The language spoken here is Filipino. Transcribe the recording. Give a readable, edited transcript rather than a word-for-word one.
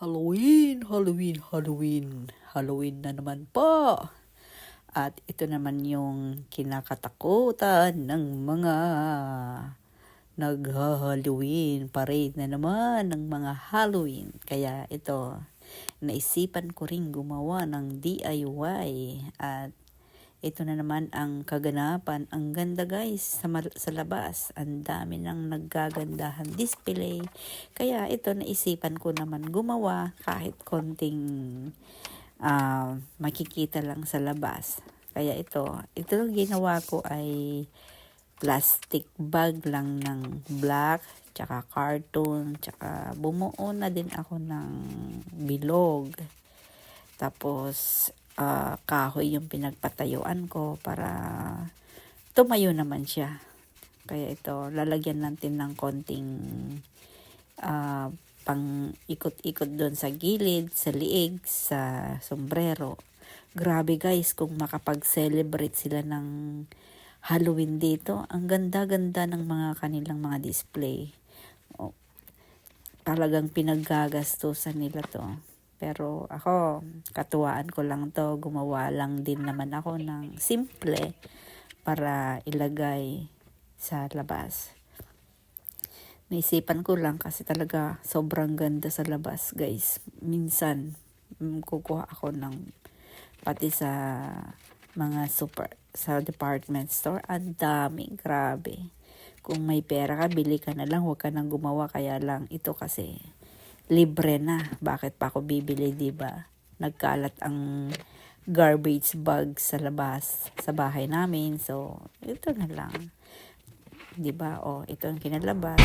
Halloween, Halloween, Halloween. Halloween na naman po. At ito naman yung kinakatakutan ng mga nag-Halloween. Parade na naman ng mga Halloween. Kaya ito, naisipan ko ring gumawa ng DIY. At ito na naman ang kaganapan. Ang ganda guys sa labas. Ang dami ng naggagandahan display. Kaya ito naisipan ko naman gumawa kahit konting makikita lang sa labas. Kaya ito ginawa ko ay plastic bag lang ng black, tsaka cartoon, tsaka bumuo na din ako ng bilog. Tapos kahoy yung pinagpatayuan ko para tumayo naman siya. Kaya ito, lalagyan natin ng konting pang ikot-ikot doon sa gilid, sa liig, sa sombrero. Grabe guys, kung makapag-celebrate sila ng Halloween dito, ang ganda-ganda ng mga kanilang mga display. Talagang pinaggagastusan nila to. Pero ako, katuwaan ko lang to, gumawa lang din naman ako ng simple para ilagay sa labas. Naisipan ko lang kasi talaga sobrang ganda sa labas guys. Minsan, kukuha ako ng pati sa mga sa department store. Ang dami, grabe. Kung may pera ka, bili ka na lang, huwag ka nang gumawa. Kaya lang ito kasi libre na. Bakit pa ako bibili, diba? Nagkalat ang garbage bag sa labas, sa bahay namin. So, ito na lang. Diba? Ito ang kinalabas.